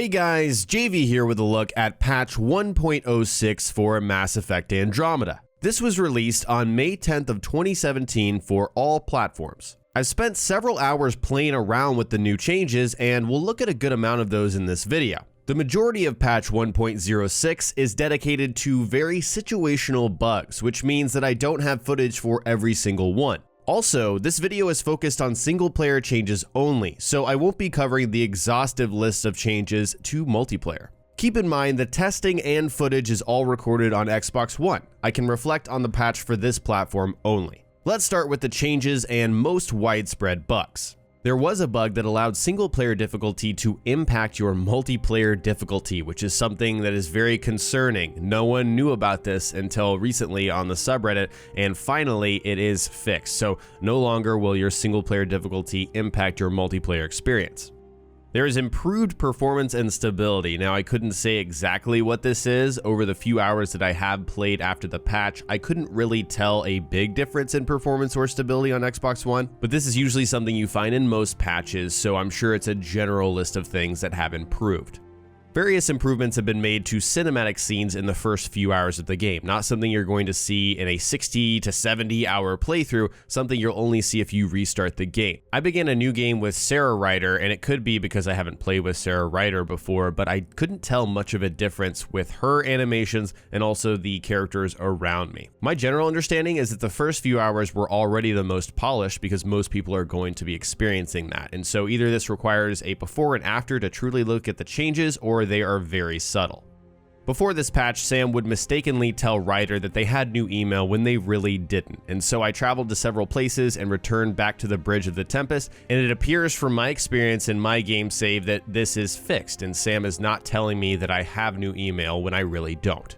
Hey guys, JV here with a look at patch 1.06 for Mass Effect Andromeda. This was released on May 10th of 2017 for all platforms. I've spent several hours playing around with the new changes and we'll look at a good amount of those in this video. The majority of patch 1.06 is dedicated to very situational bugs, which means that I don't have footage for every single one. Also, this video is focused on single-player changes only, so I won't be covering the exhaustive list of changes to multiplayer. Keep in mind that testing and footage is all recorded on Xbox One. I can reflect on the patch for this platform only. Let's start with the changes and most widespread bugs. There was a bug that allowed single-player difficulty to impact your multiplayer difficulty, which is something that is very concerning. No one knew about this until recently on the subreddit, and finally it is fixed. So no longer will your single-player difficulty impact your multiplayer experience. There is improved performance and stability. Now, I couldn't say exactly what this is. Over the few hours that I have played after the patch, I couldn't really tell a big difference in performance or stability on Xbox One, but this is usually something you find in most patches, so I'm sure it's a general list of things that have improved. Various improvements have been made to cinematic scenes in the first few hours of the game, not something you're going to see in a 60 to 70 hour playthrough, something you'll only see if you restart the game. I began a new game with Sara Ryder, and it could be because I haven't played with Sara Ryder before, but I couldn't tell much of a difference with her animations and also the characters around me. My general understanding is that the first few hours were already the most polished because most people are going to be experiencing that, and so either this requires a before and after to truly look at the changes, or they are very subtle. Before this patch, Sam would mistakenly tell Ryder that they had new email when they really didn't, and so I traveled to several places and returned back to the Bridge of the Tempest, and it appears from my experience in my game save that this is fixed, and Sam is not telling me that I have new email when I really don't.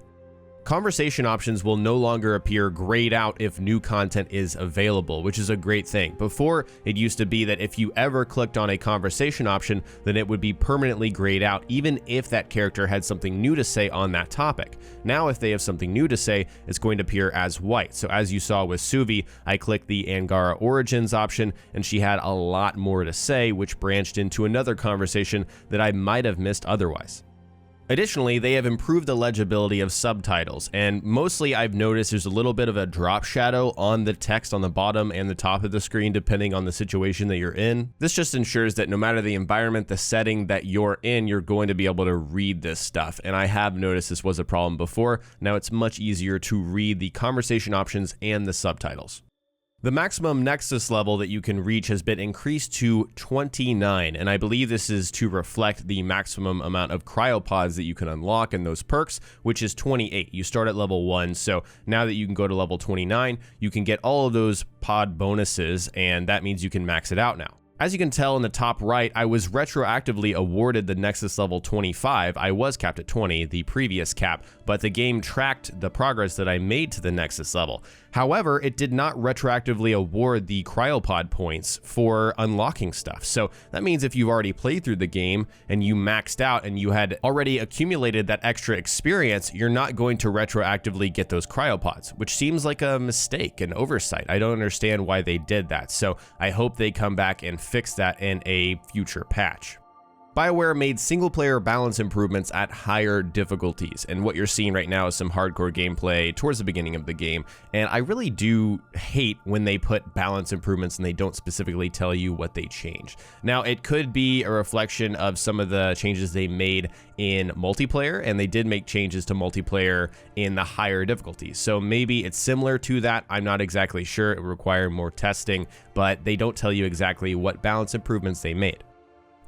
Conversation options will no longer appear grayed out if new content is available, which is a great thing. Before, it used to be that if you ever clicked on a conversation option, then it would be permanently grayed out even if that character had something new to say on that topic. Now, if they have something new to say, it's going to appear as white. So as you saw with Suvi, I clicked the Angara Origins option and she had a lot more to say, which branched into another conversation that I might have missed otherwise. Additionally, they have improved the legibility of subtitles, and mostly I've noticed there's a little bit of a drop shadow on the text on the bottom and the top of the screen depending on the situation that you're in. This just ensures that no matter the environment, the setting that you're in, you're going to be able to read this stuff, and I have noticed this was a problem before. Now it's much easier to read the conversation options and the subtitles. The maximum Nexus level that you can reach has been increased to 29, and I believe this is to reflect the maximum amount of cryopods that you can unlock in those perks, which is 28. You start at level 1, so now that you can go to level 29, you can get all of those pod bonuses, and that means you can max it out now. As you can tell in the top right, I was retroactively awarded the Nexus level 25. I was capped at 20, the previous cap, but the game tracked the progress that I made to the Nexus level. However, it did not retroactively award the cryopod points for unlocking stuff. So that means if you've already played through the game and you maxed out and you had already accumulated that extra experience, you're not going to retroactively get those cryopods, which seems like a mistake, an oversight. I don't understand why they did that. So I hope they come back and fix that in a future patch. BioWare made single-player balance improvements at higher difficulties, and what you're seeing right now is some hardcore gameplay towards the beginning of the game, and I really do hate when they put balance improvements and they don't specifically tell you what they changed. Now, it could be a reflection of some of the changes they made in multiplayer, and they did make changes to multiplayer in the higher difficulties, so maybe it's similar to that. I'm not exactly sure. It would require more testing, but they don't tell you exactly what balance improvements they made.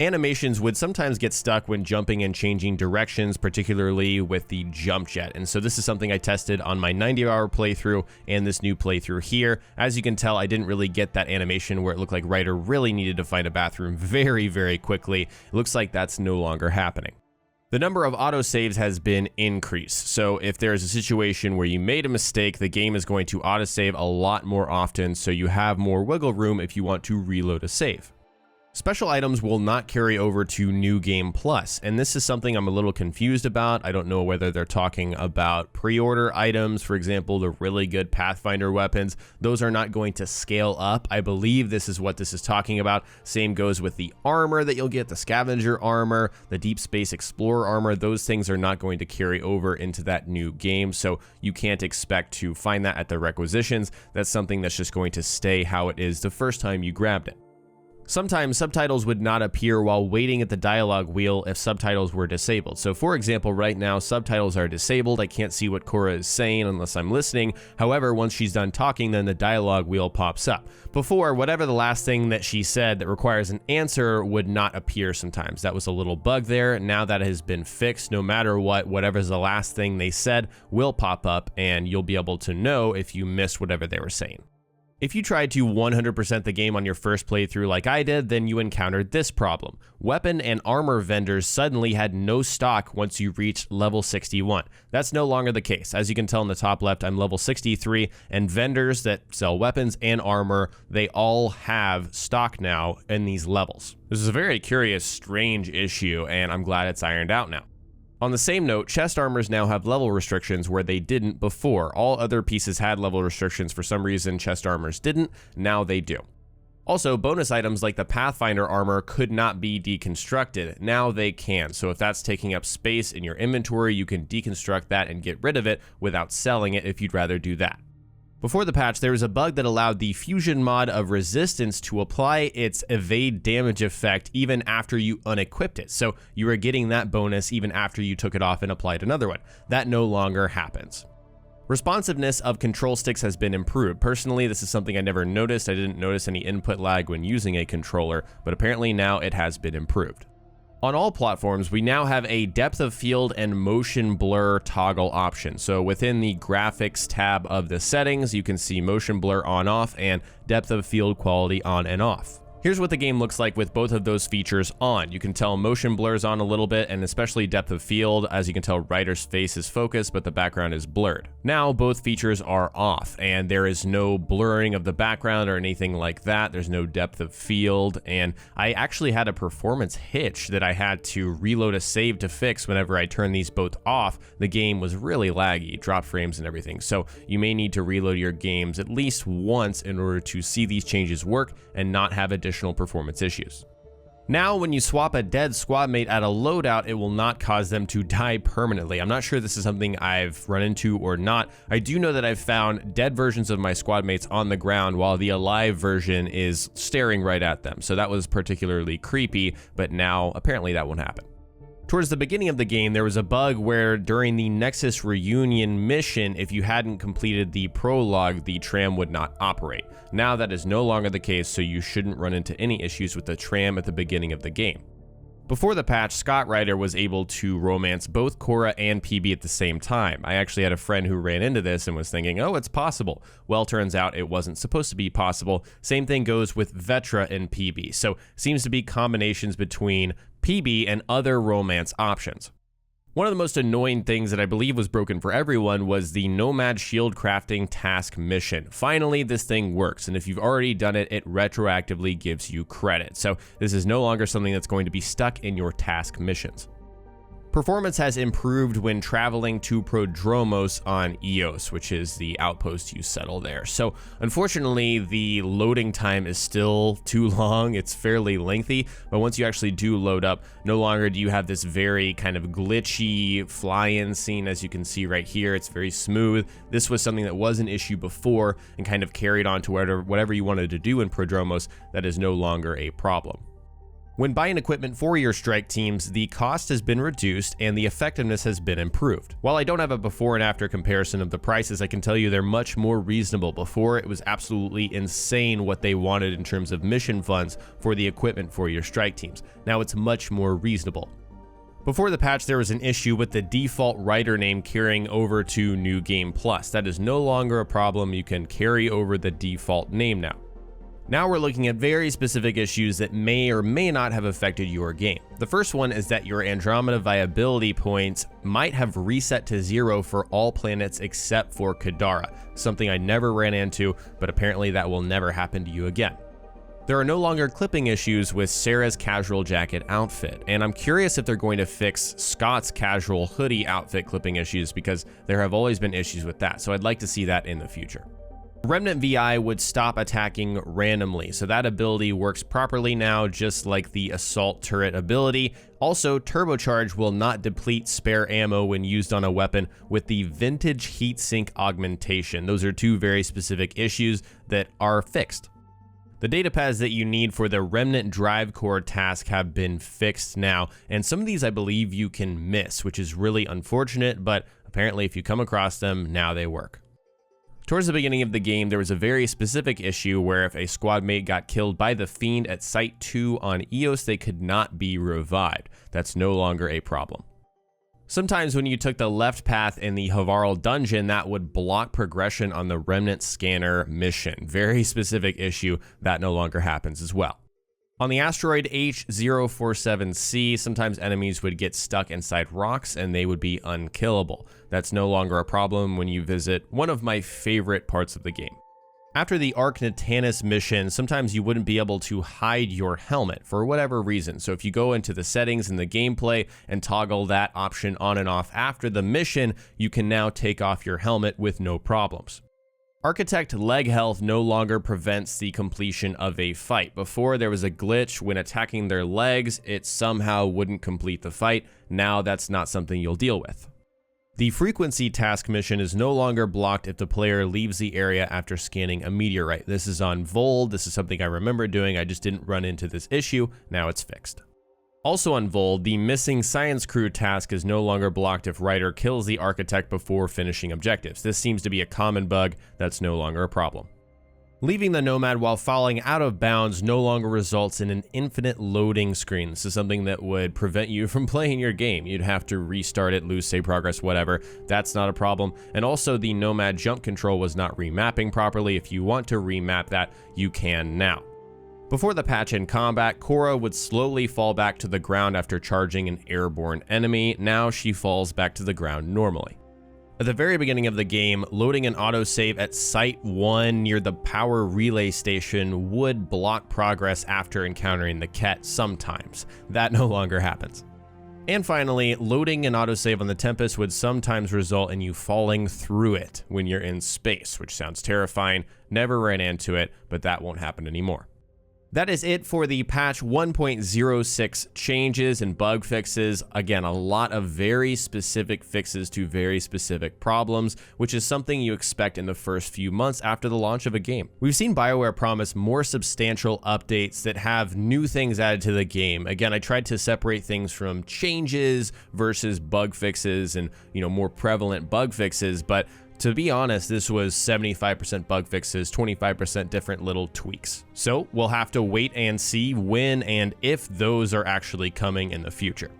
Animations would sometimes get stuck when jumping and changing directions, particularly with the jump jet, and so this is something I tested on my 90-hour playthrough and this new playthrough here. As you can tell, I didn't really get that animation where it looked like Ryder really needed to find a bathroom very, very quickly. It looks like that's no longer happening. The number of autosaves has been increased, so if there is a situation where you made a mistake, the game is going to autosave a lot more often, so you have more wiggle room if you want to reload a save. Special items will not carry over to New Game Plus, and this is something I'm a little confused about. I don't know whether they're talking about pre-order items, for example, the really good Pathfinder weapons. Those are not going to scale up. I believe this is what this is talking about. Same goes with the armor that you'll get, the scavenger armor, the Deep Space Explorer armor. Those things are not going to carry over into that new game, so you can't expect to find that at the requisitions. That's something that's just going to stay how it is the first time you grabbed it. Sometimes subtitles would not appear while waiting at the dialogue wheel if subtitles were disabled. So for example, right now subtitles are disabled. I can't see what Cora is saying unless I'm listening. However, once she's done talking, then the dialogue wheel pops up. Before, whatever the last thing that she said that requires an answer would not appear sometimes. That was a little bug there. Now that has been fixed. No matter what, whatever's the last thing they said will pop up, and you'll be able to know if you missed whatever they were saying. If you tried to 100% the game on your first playthrough like I did, then you encountered this problem. Weapon and armor vendors suddenly had no stock once you reached level 61. That's no longer the case. As you can tell in the top left, I'm level 63, and vendors that sell weapons and armor, they all have stock now in these levels. This is a very curious, strange issue, and I'm glad it's ironed out now. On the same note, chest armors now have level restrictions where they didn't before. All other pieces had level restrictions. For some reason, chest armors didn't. Now they do. Also, bonus items like the Pathfinder armor could not be deconstructed. Now they can. So if that's taking up space in your inventory, you can deconstruct that and get rid of it without selling it if you'd rather do that. Before the patch, there was a bug that allowed the fusion mod of resistance to apply its evade damage effect even after you unequipped it. So you were getting that bonus even after you took it off and applied another one. That no longer happens. Responsiveness of control sticks has been improved. Personally, this is something I never noticed. I didn't notice any input lag when using a controller, but apparently now it has been improved. On all platforms, we now have a depth of field and motion blur toggle option. So within the graphics tab of the settings, you can see motion blur on off and depth of field quality on and off. Here's what the game looks like with both of those features on. You can tell motion blurs on a little bit, and especially depth of field. As you can tell, Ryder's face is focused, but the background is blurred. Now both features are off, and there is no blurring of the background or anything like that. There's no depth of field, and I actually had a performance hitch that I had to reload a save to fix whenever I turned these both off. The game was really laggy, dropped frames and everything. So you may need to reload your games at least once in order to see these changes work and not have additional performance issues. Now, when you swap a dead squad mate at a loadout, it will not cause them to die permanently. I'm not sure this is something I've run into or not. I do know that I've found dead versions of my squad mates on the ground while the alive version is staring right at them. So that was particularly creepy, but now apparently that won't happen. Towards the beginning of the game, there was a bug where during the Nexus reunion mission, if you hadn't completed the prologue, the tram would not operate. Now that is no longer the case, so you shouldn't run into any issues with the tram at the beginning of the game. Before the patch, Scott Ryder was able to romance both Cora and PB at the same time. I actually had a friend who ran into this and was thinking, oh, it's possible. Well, turns out it wasn't supposed to be possible. Same thing goes with Vetra and PB. So seems to be combinations between PB and other romance options. One of the most annoying things that I believe was broken for everyone was the Nomad Shield crafting task mission. Finally, this thing works, and if you've already done it, it retroactively gives you credit. So this is no longer something that's going to be stuck in your task missions. Performance has improved when traveling to Prodromos on Eos, which is the outpost you settle there. So unfortunately, the loading time is still too long. It's fairly lengthy, but once you actually do load up, no longer do you have this very kind of glitchy fly-in scene. As you can see right here, it's very smooth. This was something that was an issue before and kind of carried on to whatever you wanted to do in Prodromos. That is no longer a problem. When buying equipment for your strike teams, the cost has been reduced and the effectiveness has been improved. While I don't have a before and after comparison of the prices, I can tell you they're much more reasonable. Before, it was absolutely insane what they wanted in terms of mission funds for the equipment for your strike teams. Now it's much more reasonable. Before the patch, there was an issue with the default Ryder name carrying over to New Game Plus. That is no longer a problem. You can carry over the default name now. Now we're looking at very specific issues that may or may not have affected your game. The first one is that your Andromeda viability points might have reset to 0 for all planets except for Kadara, something I never ran into, but apparently that will never happen to you again. There are no longer clipping issues with Sara's casual jacket outfit, and I'm curious if they're going to fix Scott's casual hoodie outfit clipping issues, because there have always been issues with that, so I'd like to see that in the future. Remnant VI would stop attacking randomly, so that ability works properly now, just like the assault turret ability. Also, turbocharge will not deplete spare ammo when used on a weapon with the vintage heatsink augmentation. Those are two very specific issues that are fixed. The data pads that you need for the Remnant Drive Core task have been fixed now, and some of these I believe you can miss, which is really unfortunate, but apparently if you come across them, now they work. Towards the beginning of the game, there was a very specific issue where if a squad mate got killed by the Fiend at Site 2 on Eos, they could not be revived. That's no longer a problem. Sometimes when you took the left path in the Havarl dungeon, that would block progression on the Remnant Scanner mission. Very specific issue, that no longer happens as well. On the asteroid H047C, sometimes enemies would get stuck inside rocks and they would be unkillable. That's no longer a problem when you visit one of my favorite parts of the game. After the Ark Natanus mission, sometimes you wouldn't be able to hide your helmet for whatever reason. So if you go into the settings in the gameplay and toggle that option on and off after the mission, you can now take off your helmet with no problems. Architect leg health no longer prevents the completion of a fight. Before, there was a glitch when attacking their legs, it somehow wouldn't complete the fight. Now that's not something you'll deal with. The frequency task mission is no longer blocked if the player leaves the area after scanning a meteorite. This is on Vold. This is something I remember doing. I just didn't run into this issue. Now it's fixed. Also on Vold, the missing science crew task is no longer blocked if Ryder kills the architect before finishing objectives. This seems to be a common bug. That's no longer a problem. Leaving the Nomad while falling out of bounds no longer results in an infinite loading screen. This is something that would prevent you from playing your game. You'd have to restart it, lose save progress, whatever. That's not a problem. And also the Nomad jump control was not remapping properly. If you want to remap that, you can now. Before the patch in combat, Cora would slowly fall back to the ground after charging an airborne enemy. Now she falls back to the ground normally. At the very beginning of the game, loading an autosave at Site 1 near the power relay station would block progress after encountering the Ket sometimes. That no longer happens. And finally, loading an autosave on the Tempest would sometimes result in you falling through it when you're in space, which sounds terrifying. Never ran into it, but that won't happen anymore. That is it for the patch 1.06 changes and bug fixes. Again, a lot of very specific fixes to very specific problems, which is something you expect in the first few months after the launch of a game. We've seen BioWare promise more substantial updates that have new things added to the game. Again, I tried to separate things from changes versus bug fixes and, more prevalent bug fixes, but to be honest, this was 75% bug fixes, 25% different little tweaks. So we'll have to wait and see when and if those are actually coming in the future.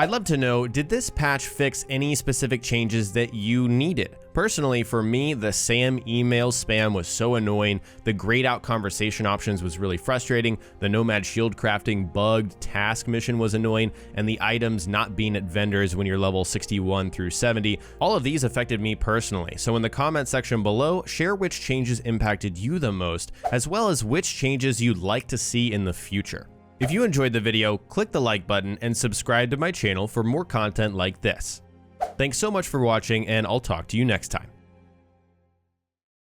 I'd love to know, did this patch fix any specific changes that you needed? Personally, for me, the SAM email spam was so annoying, the grayed out conversation options was really frustrating, the Nomad shield crafting bugged task mission was annoying, and the items not being at vendors when you're level 61 through 70, all of these affected me personally. So in the comment section below, share which changes impacted you the most, as well as which changes you'd like to see in the future. If you enjoyed the video, click the like button and subscribe to my channel for more content like this. Thanks so much for watching, and I'll talk to you next time.